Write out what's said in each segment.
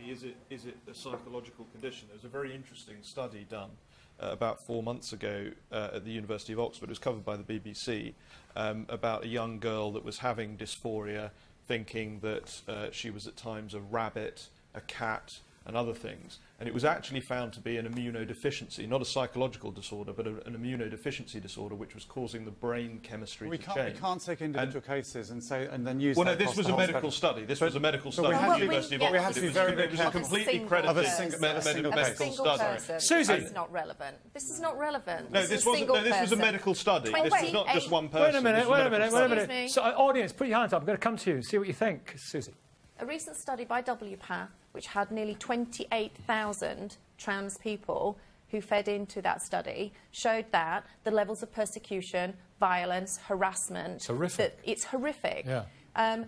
basically, is it a psychological condition? There was a very interesting study done about 4 months ago at the University of Oxford. It was covered by the BBC about a young girl that was having dysphoria, thinking that she was at times a rabbit, a cat, and other things. And it was actually found to be an immunodeficiency, not a psychological disorder, but an immunodeficiency disorder, which was causing the brain chemistry to change. We can't take individual cases and then use. Well, no, this was a medical study. This was a medical study at the University of Oxford. We have to be very, very careful. It was a completely credited medical study. Susie, this is not relevant. This is not relevant. No, this wasn't. No, this was a medical study. This was not just one person. Wait a minute. So, audience, put your hands up. I'm going to come to you. See what you think, Susie. A recent study by WPATH, which had nearly 28,000 trans people who fed into that study, showed that the levels of persecution, violence, harassment... It's horrific. It's horrific. Yeah. And,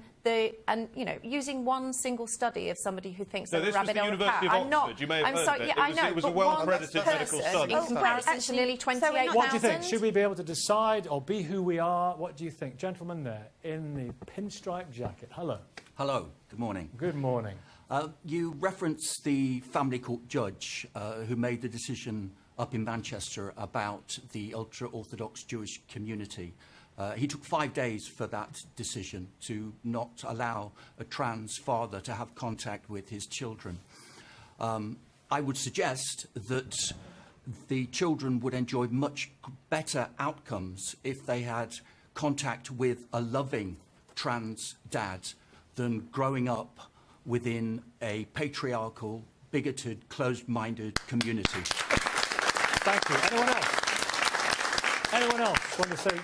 you know, using one single study of somebody who thinks they're a rabbit or a cat... This was the University of Oxford. You may have heard of it. Yeah, I know, it was a well-credited medical study. In comparison to nearly 28,000... What do you think? Should we be able to decide or be who we are? What do you think? Gentleman there in the pinstripe jacket. Hello. Hello. Good morning. Good morning. You referenced the family court judge who made the decision up in Manchester about the ultra-Orthodox Jewish community. He took 5 days for that decision to not allow a trans father to have contact with his children. I would suggest that the children would enjoy much better outcomes if they had contact with a loving trans dad than growing up within a patriarchal, bigoted, closed-minded community. Thank you. Anyone else? Anyone else want to say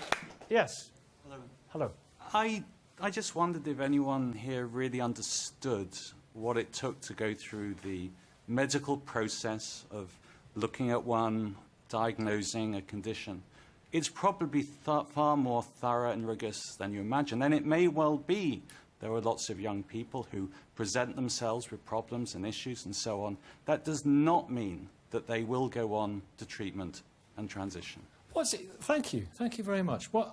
yes? Hello. Hello. I just wondered if anyone here really understood what it took to go through the medical process of looking at one, diagnosing a condition. It's probably far more thorough and rigorous than you imagine, and it may well be. There are lots of young people who present themselves with problems and issues and so on. That does not mean that they will go on to treatment and transition. Thank you. Thank you very much. Well,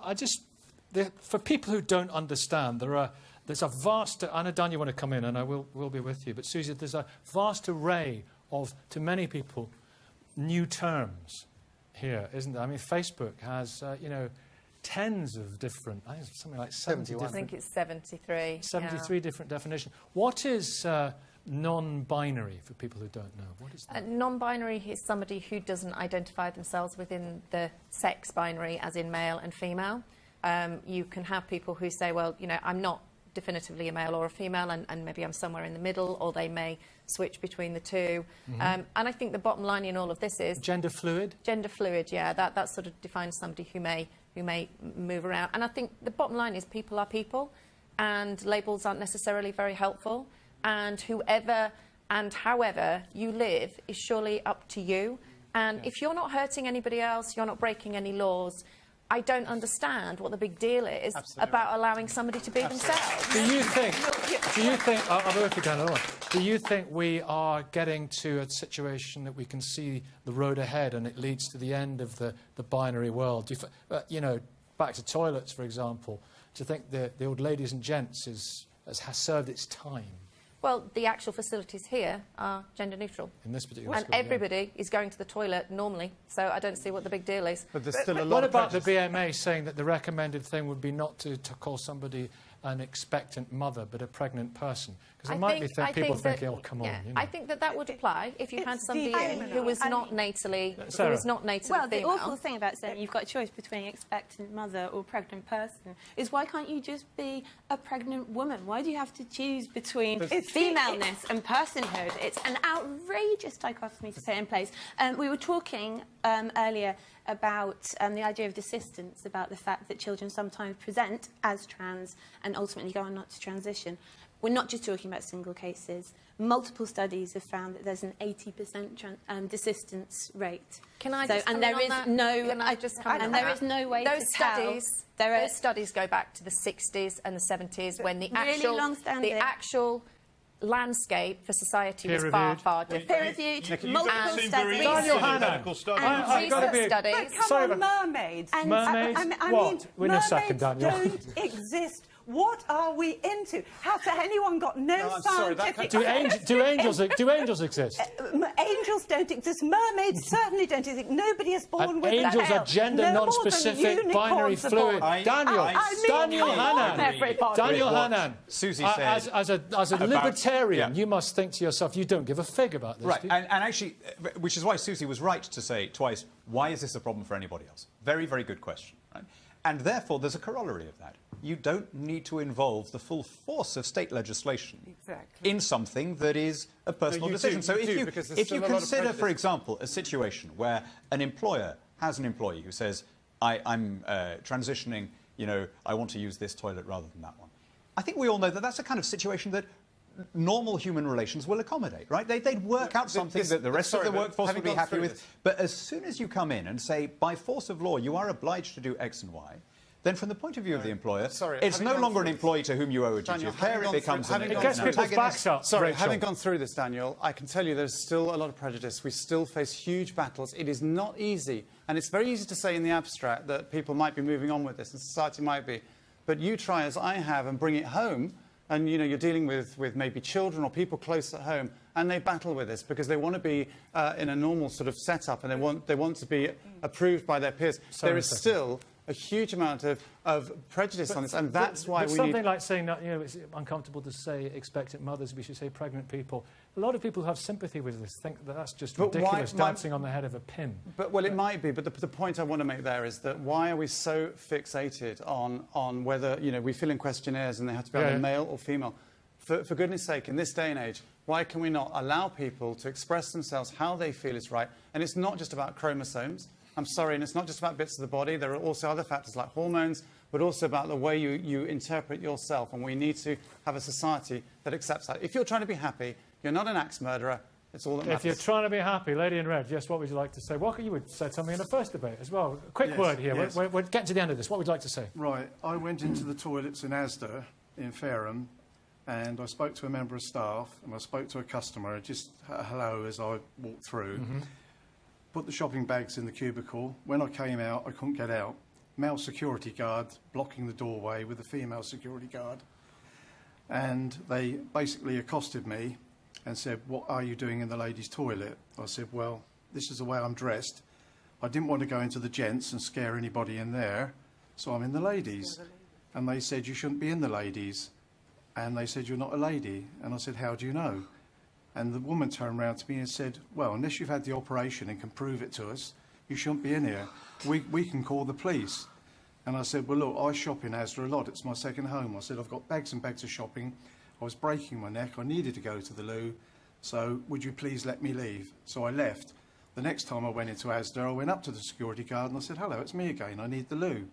for people who don't understand, there's a vast... I know, Dan, you want to come in, and I will be with you. But, Susie, there's a vast array of, to many people, new terms here, isn't there? I mean, Facebook has, you know, tens of different, I think it's something like 70 different... I think it's 73. 73 different definitions. What is non-binary, for people who don't know? What is that? Non-binary is somebody who doesn't identify themselves within the sex binary, as in male and female. You can have people who say, well, you know, I'm not definitively a male or a female, and maybe I'm somewhere in the middle, or they may switch between the two. And I think the bottom line in all of this is... Gender fluid? Gender fluid, yeah. That sort of defines somebody who may move around. And I think the bottom line is people are people, and labels aren't necessarily very helpful. And whoever and however you live is surely up to you. And if you're not hurting anybody else, you're not breaking any laws, I don't understand what the big deal is about allowing somebody to be themselves. Do you think, I'll work again, do you think we are getting to a situation that we can see the road ahead and it leads to the end of the binary world? Do you know, back to toilets, for example, do you think the old ladies and gents has served its time? Well, the actual facilities here are gender neutral. In this particular school, and everybody is going to the toilet normally, so I don't see what the big deal is. But there's still a lot What of about the BMA saying that the recommended thing would be not to call somebody an expectant mother, but a pregnant person? Because there might be people thinking, oh, come on. You know. I think that would apply if you had somebody who was not natally Well, female. the awful thing about saying you've got a choice between expectant mother or pregnant person is why can't you just be a pregnant woman? Why do you have to choose between femaleness and personhood? It's an outrageous dichotomy to put in place. We were talking earlier about the idea of desistance, about the fact that children sometimes present as trans and ultimately go on not to transition. We're not just talking about single cases. Multiple studies have found that there's an 80% desistance rate. Can I just there is no way to tell. Those studies go back to the 60s and the 70s when the actual landscape for society was far different. Peer-reviewed, multiple studies. But come on, mermaids. Mermaids? I mean, Wait a second, mermaids Daniel. don't exist What are we into? Has anyone got no scientific... Do angels exist? Angels don't exist. Mermaids certainly don't exist. Nobody is born with that. Angels are gender non-specific, binary fluid. Daniel Hannan. Susie said... As a libertarian, you must think to yourself, you don't give a fig about this. Right, and actually, which is why Susie was right to say twice, why is this a problem for anybody else? Very, very good question. Right? And therefore, there's a corollary of that. You don't need to involve the full force of state legislation in something that is a personal decision. So if you consider, for example, a situation where an employer has an employee who says, I'm transitioning, you know, I want to use this toilet rather than that one. I think we all know that that's a kind of situation that normal human relations will accommodate, right? They'd work out something that the rest of the workforce would be happy with. But as soon as you come in and say, by force of law, you are obliged to do X and Y, then from the point of view of the employer, it's no longer an employee to whom you owe a duty of care, it becomes an antagonist. Having gone through this, Daniel, I can tell you there's still a lot of prejudice. We still face huge battles. It is not easy. And it's very easy to say in the abstract that people might be moving on with this and society might be. But you try, as I have, and bring it home, and you know, you're dealing with maybe children or people close at home, and they battle with this because they want to be in a normal sort of setup, and they want to be approved by their peers. There is still a huge amount of prejudice on this, and that's why we need... Something like saying that, you know, it's uncomfortable to say expectant mothers, we should say pregnant people. A lot of people who have sympathy with this think that that's just ridiculous, dancing on the head of a pin. Well, it might be, but the point I want to make there is that why are we so fixated on whether, you know, we fill in questionnaires and they have to be either male or female? For goodness sake, in this day and age, why can we not allow people to express themselves how they feel is right? And it's not just about chromosomes. I'm sorry, and it's not just about bits of the body. There are also other factors like hormones, but also about the way you interpret yourself. And we need to have a society that accepts that. If you're trying to be happy, you're not an axe murderer. It's all that matters. If you're trying to be happy, Lady in Red, yes, what would you like to say? Walker, you would say something in the first debate as well. Quick word here. Yes. We're getting to the end of this. What would you like to say? Right. I went into the toilets in Asda in Fareham, and I spoke to a member of staff, and I spoke to a customer, just hello as I walked through. Put the shopping bags in the cubicle. When I came out, I couldn't get out. Male security guard blocking the doorway with a female security guard. And they basically accosted me and said, what are you doing in the ladies' toilet? I said, well, this is the way I'm dressed. I didn't want to go into the gents and scare anybody in there, so I'm in the ladies. And they said, you shouldn't be in the ladies. And they said, you're not a lady. And I said, how do you know? And the woman turned around to me and said, well, unless you've had the operation and can prove it to us, you shouldn't be in here. We can call the police. And I said, well, look, I shop in Asda a lot. It's my second home. I said, I've got bags and bags of shopping. I was breaking my neck. I needed to go to the loo. So would you please let me leave? So I left. The next time I went into Asda, I went up to the security guard and I said, hello, it's me again. I need the loo.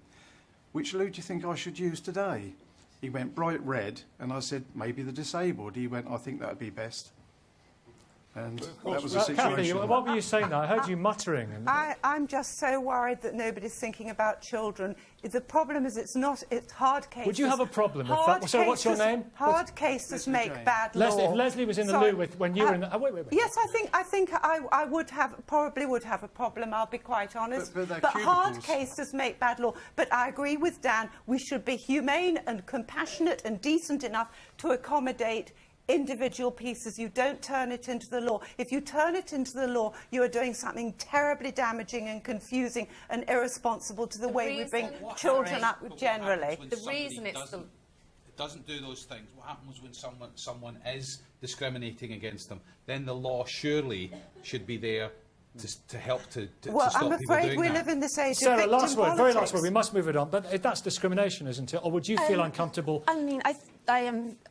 Which loo do you think I should use today? He went bright red. And I said, maybe the disabled. He went, I think that would be best. And that was the situation. Kathy, what were you saying there? I heard you muttering. I'm just so worried that nobody's thinking about children. The problem is it's hard cases. Would you have a problem with that? So what's your name? Hard cases make bad law. If Leslie was in the loo when you were in the... wait. Yes, I think I probably would have a problem, I'll be quite honest. But hard cases make bad law. But I agree with Dan, we should be humane and compassionate and decent enough to accommodate individual pieces. You don't turn it into the law. If you turn it into the law, you are doing something terribly damaging and confusing and irresponsible to the way we bring children up generally. The reason it doesn't do those things. What happens when someone is discriminating against them? Then the law surely should be there to help to stop people doing that. Well, I'm afraid we live in this age of Sarah, victim last word, politics. very last word. We must move it on. But that's discrimination, isn't it? Or would you feel uncomfortable? I mean,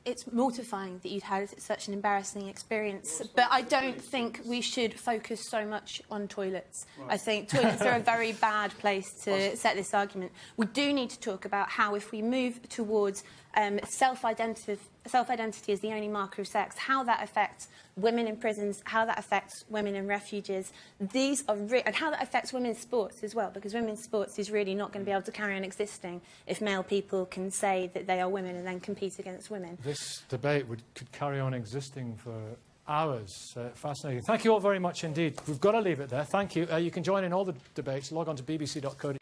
it's mortifying that you'd had such an embarrassing experience. But I don't think we should focus so much on toilets. Right. I think toilets are a very bad place to set this argument. We do need to talk about how, if we move towards self-identity as the only marker of sex, how that affects women in prisons, how that affects women in refuges. These are and how that affects women's sports as well, because women's sports is really not going to be able to carry on existing if male people can say that they are women and then compete against women. This debate could carry on existing for hours. Fascinating. Thank you all very much indeed. We've got to leave it there. Thank you. You can join in all the debates. Log on to bbc.co.uk.